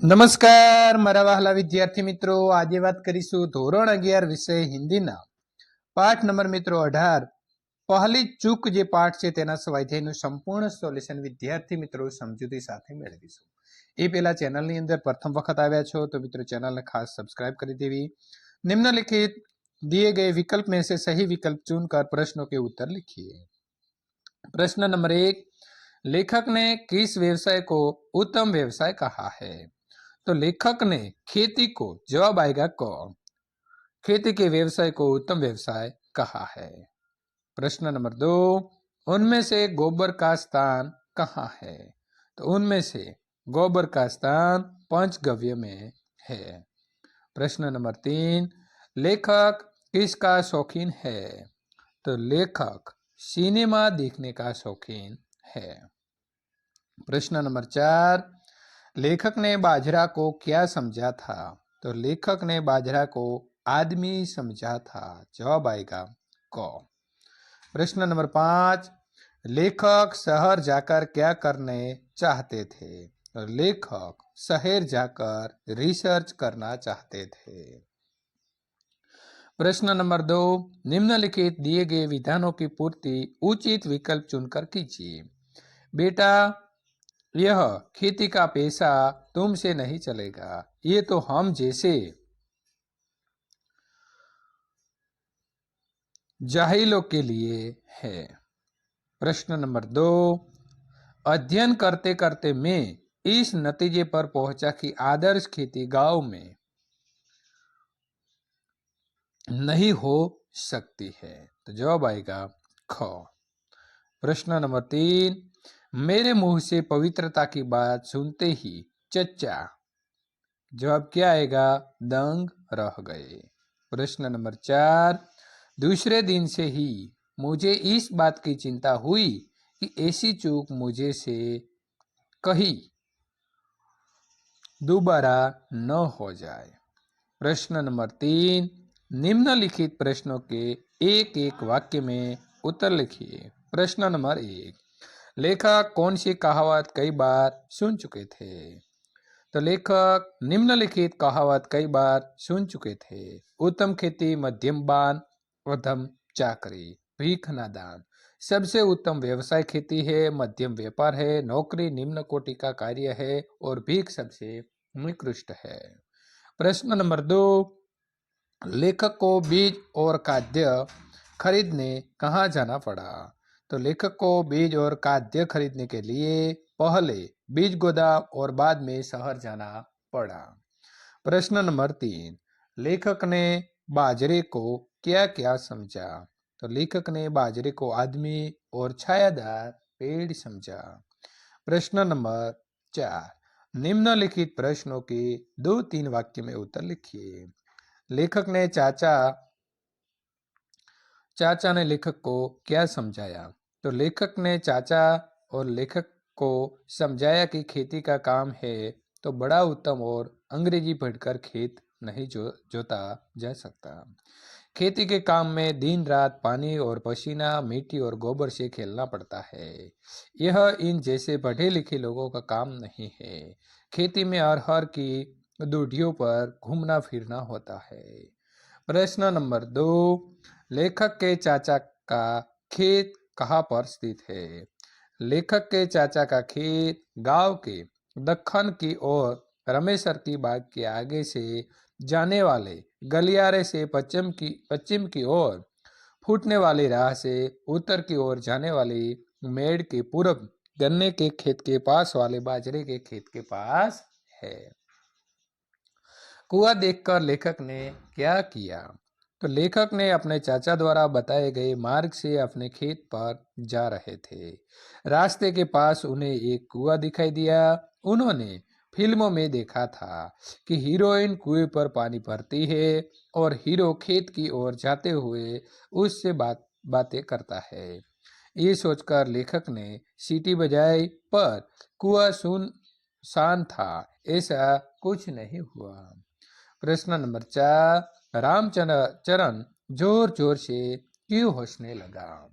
નમસ્કાર મારા વહાલા વિદ્યાર્થી મિત્રો, આજે વાત કરીશું ધોરણ 11 વિષય હિન્દીના પાઠ નંબર મિત્રો 18 પહેલી ચૂક જે પાઠ છે તેના સ્વાધ્યાયનું સંપૂર્ણ સોલ્યુશન વિદ્યાર્થી મિત્રો સમજૂતી સાથે મેળવીશું। એ પહેલા ચેનલની અંદર પ્રથમ વખત આવ્યા છો તો મિત્રો ચેનલને ખાસ સब्सक्राइब કરી देवी। निम्नलिखित दिए गए विकल्प में से सही विकल्प चुनकर प्रश्नों के उत्तर लिखिए। प्रश्न नंबर 1, लेखक ने किस व्यवसाय को उत्तम व्यवसाय कहा है? तो लेखक ने खेती को, जवाब आएगा क, खेती के व्यवसाय को उत्तम व्यवसाय कहा है। प्रश्न नंबर 2, उनमें से गोबर का स्थान कहाँ है? तो उनमें से गोबर का स्थान पंचगव्य में है। प्रश्न नंबर 3, लेखक किसका शौकीन है? तो लेखक सिनेमा देखने का शौकीन है। प्रश्न नंबर 4, लेखक ने बाजरा को क्या समझा था? तो लेखक ने बाजरा को आदमी समझा था, जवाब आएगा क। प्रश्न नंबर 5, लेखक शहर जाकर क्या करने चाहते थे? तो लेखक शहर जाकर रिसर्च करना चाहते थे। प्रश्न नंबर 2, निम्नलिखित दिए गए विधानों की पूर्ति उचित विकल्प चुनकर कीजिए। बेटा, यह खेती का पेशा तुमसे नहीं चलेगा, ये तो हम जैसे जाहिलों के लिए है। प्रश्न नंबर 2, अध्ययन करते करते मैं इस नतीजे पर पहुंचा कि आदर्श खेती गांव में नहीं हो सकती है, तो जवाब आएगा ख। प्रश्न नंबर 3, मेरे मुंह से पवित्रता की बात सुनते ही चचा, जवाब क्या आएगा? दंग रह गए। प्रश्न नंबर 4, दूसरे दिन से ही मुझे इस बात की चिंता हुई कि ऐसी चूक मुझे से कहीं दोबारा न हो जाए। प्रश्न नंबर 3, निम्नलिखित प्रश्नों के एक एक वाक्य में उत्तर लिखिए। प्रश्न नंबर 1, लेखक कौन सी कहावत कई बार सुन चुके थे? तो लेखक निम्नलिखित कहावत कई बार सुन चुके थे। उत्तम खेती मध्यम बान, अधम चाकरी, भीख ना दान। सबसे उत्तम व्यवसाय खेती है, मध्यम व्यापार है, नौकरी निम्न कोटि का कार्य है और भीख सबसे निकृष्ट है। प्रश्न नंबर 2, लेखक को बीज और खाद्य खरीदने कहाँ जाना पड़ा? तो लेखक को बीज और खाद्य खरीदने के लिए पहले बीज गोदाम और बाद में शहर जाना पड़ा। प्रश्न नंबर 3, लेखक ने बाजरे को क्या क्या समझा? तो लेखक ने बाजरे को आदमी और छायादार पेड़ समझा। प्रश्न नंबर 4, निम्नलिखित प्रश्नों के 2-3 वाक्य में उत्तर लिखिए। लेखक ने चाचा ने लेखक को क्या समझाया? तो लेखक ने चाचा और लेखक को समझाया कि खेती का काम है तो बड़ा उत्तम और अंग्रेजी पढ़कर खेत नहीं जोता जा सकता। खेती के काम में दिन रात पानी और पसीना, मिट्टी और गोबर से खेलना पड़ता है। यह इन जैसे पढ़े लिखे लोगों का काम नहीं है। खेती में अरहर की दूढ़ियों पर घूमना फिरना होता है। प्रश्न नंबर 2, लेखक के चाचा का खेत कहाँ पर स्थित है? लेखक के चाचा का खेत गांव के दक्खन की ओर रमेशर की बाग के आगे से जाने वाले गलियारे से पश्चिम की ओर फूटने वाली राह से उत्तर की ओर जाने वाली मेड़ के पूरब गन्ने के खेत के पास वाले बाजरे के खेत के पास है। कुआं देखकर लेखक ने क्या किया? तो लेखक ने अपने चाचा द्वारा बताए गए मार्ग से अपने खेत पर जा रहे थे। रास्ते के पास उन्हें एक कुआं दिखाई दिया। उन्होंने फिल्मों में देखा था कि हीरोइन कुएं पर पानी भरती है और हीरो खेत की ओर जाते हुए उससे बातें करता है। ये सोचकर लेखक ने सीटी बजाई, पर कुआं सुनसान था। ऐसा कुछ नहीं हुआ। प्रश्न नंबर 4, रामचरण जोर जोर से क्यों हंसने लगा?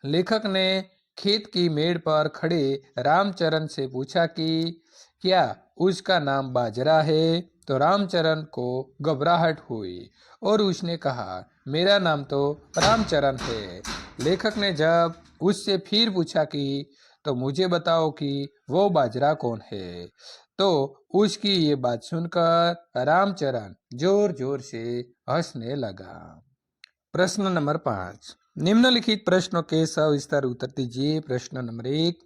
लेखक ने खेत की मेड़ पर खड़े रामचरण से पूछा कि क्या उसका नाम बाजरा है? तो रामचरण को घबराहट हुई और उसने कहा, मेरा नाम तो रामचरण है। लेखक ने जब उससे फिर पूछा कि तो मुझे बताओ कि वो बाजरा कौन है, तो उसकी ये बात सुनकर रामचरण जोर जोर से हंसने लगा। प्रश्न नंबर 5, निम्नलिखित प्रश्नों के सविस्तर उत्तर दीजिए। प्रश्न नंबर 1,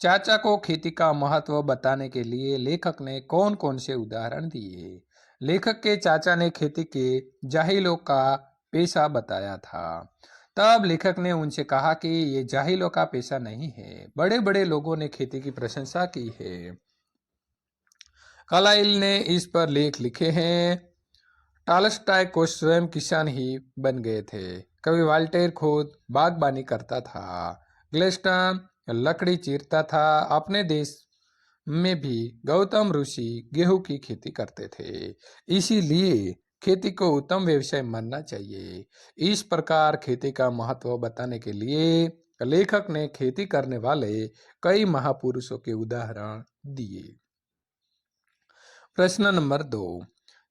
चाचा को खेती का महत्व बताने के लिए लेखक ने कौन कौन से उदाहरण दिए? लेखक के चाचा ने खेती के जाहिलों का पेशा बताया था। तब लेखक ने उनसे कहा कि ये जाहिलों का पेशा नहीं है, बड़े बड़े लोगों ने खेती की प्रशंसा की है। कलाइल ने इस पर लेख लिखे हैं। टॉलस्टॉय को स्वयं किसान ही बन गए थे। कवि वाल्टेर खुद बागबानी करता था। ग्लेस्टन लकड़ी चीरता था। अपने देश में भी गौतम ऋषि गेहूं की खेती करते थे। इसीलिए खेती को उत्तम व्यवसाय मानना चाहिए। इस प्रकार खेती का महत्व बताने के लिए लेखक ने खेती करने वाले कई महापुरुषों के उदाहरण दिए। प्रश्न नंबर 2,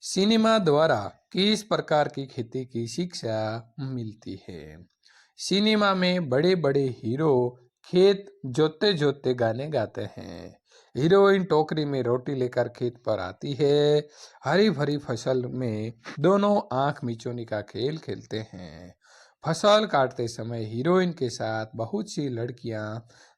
सिनेमा द्वारा किस प्रकार की खेती की शिक्षा मिलती है? सिनेमा में बड़े बड़े हीरो खेत जोतते जोतते गाने गाते हैं। हीरोइन टोकरी में रोटी लेकर खेत पर आती है। हरी भरी फसल में दोनों आंख मिचौनी का खेल खेलते हैं। फसल काटते समय हीरोइन के साथ बहुत सी लड़कियां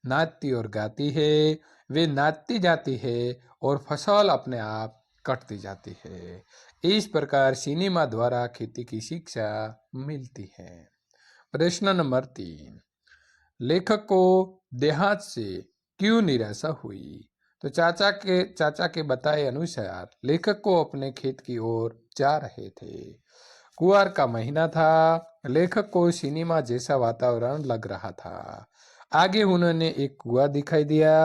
नाचती और गाती है। वे नाचती जाती है और फसल अपने आप कटती जाती है। इस प्रकार सिनेमा द्वारा खेती की शिक्षा मिलती है। प्रश्न नंबर 3, लेखक को देहात से क्यों निराशा हुई? तो चाचा के बताए अनुसार लेखक को अपने खेत की ओर जा रहे थे। कुआर का महीना था। लेखक को सिनेमा जैसा वातावरण लग रहा था। आगे उन्होंने एक कुआं दिखाई दिया।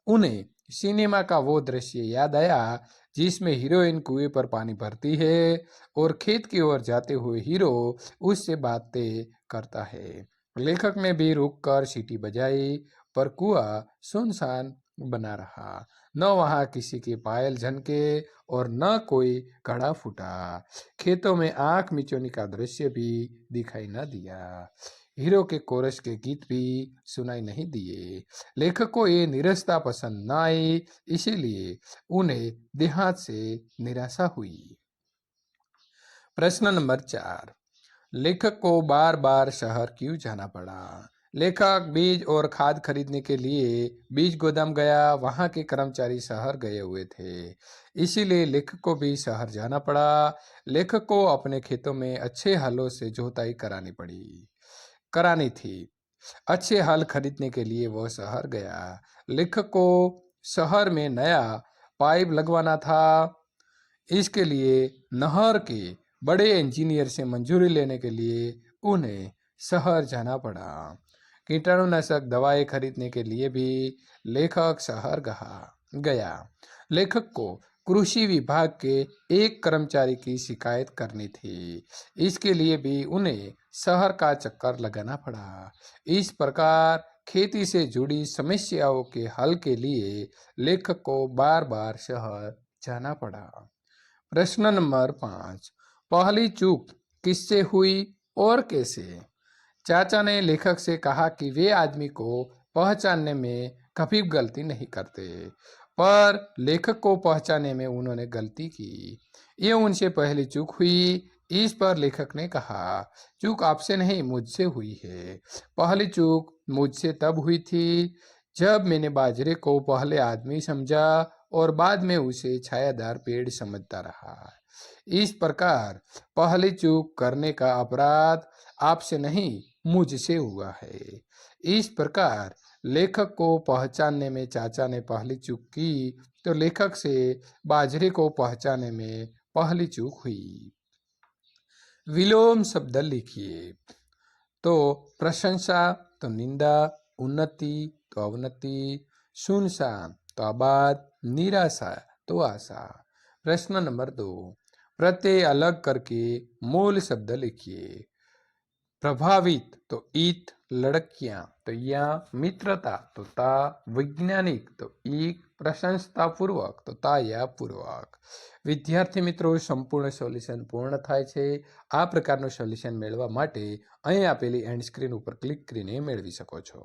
उन्हें सिनेमा का वो दृश्य याद आया जिसमें हीरोइन कुएं पर पानी भरती है और खेत की ओर जाते हुए हीरो उससे बातें करता है। लेखक ने भी रुककर सीटी बजाई, पर कुआं सुनसान बना रहा। न वहां किसी के पायल झनके और न कोई घड़ा फूटा। खेतों में आंख मिचौनी का दृश्य भी दिखाई न दिया। हीरो के कोरस के गीत भी सुनाई नहीं दिए। लेखक को ये निरसता पसंद न आई, इसीलिए उन्हें देहात से निराशा हुई। प्रश्न नंबर 4, लेखक को बार बार शहर क्यों जाना पड़ा? लेखक बीज और खाद खरीदने के लिए बीज गोदाम गया। वहां के कर्मचारी शहर गए हुए थे, इसीलिए लेखक को भी शहर जाना पड़ा। लेखक को अपने खेतों में अच्छे हलों से जोताई करानी थी। अच्छे हल खरीदने के लिए वह शहर गया। लेखक को शहर में नया पाइप लगवाना था। इसके लिए नहर के बड़े इंजीनियर से मंजूरी लेने के लिए उन्हें शहर जाना पड़ा। कीटाणुनाशक दवाएं खरीदने के लिए भी लेखक शहर गया। लेखक को कृषि विभाग के एक कर्मचारी की शिकायत करनी थी। इसके लिए भी उन्हें शहर का चक्कर लगाना पड़ा। इस प्रकार खेती से जुड़ी समस्याओं के हल के लिए लेखक को बार बार शहर जाना पड़ा। प्रश्न नंबर 5, पहली चूक किससे हुई और कैसे? चाचा ने लेखक से कहा कि वे आदमी को पहचानने में कभी गलती नहीं करते, पर लेखक को पहचानने में उन्होंने गलती की। ये उनसे पहली चूक हुई। इस पर लेखक ने कहा, चूक आपसे नहीं मुझसे हुई है। पहली चूक मुझसे तब हुई थी जब मैंने बाजरे को पहले आदमी समझा और बाद में उसे छायादार पेड़ समझता रहा। इस प्रकार पहली चूक करने का अपराध आपसे नहीं मुझसे हुआ है। इस प्रकार लेखक को पहचानने में चाचा ने पहली चूक की, तो लेखक से बाजरे को पहचानने में पहली चूक हुई। विलोम शब्द लिखिए। तो प्रशंसा तो निंदा, उन्नति तो अवनति, सुनसान तो आबाद, निराशा तो आशा। प्रश्न नंबर 2, प्रत्यय अलग करके मूल शब्द लिखिए। प्रभावित तो ईत, लड़कियां तो या, मित्रता तो ता, वैज्ञानिक तो ईक પ્રશંસાપૂર્વક તો તાયાપૂર્વક. વિદ્યાર્થી મિત્રો, સંપૂર્ણ સોલ્યુશન પૂર્ણ થાય છે. આ પ્રકારનું સોલ્યુશન મેળવવા માટે અહીં આપેલી એન્ડ સ્ક્રીન ઉપર ક્લિક કરીને મેળવી શકો છો.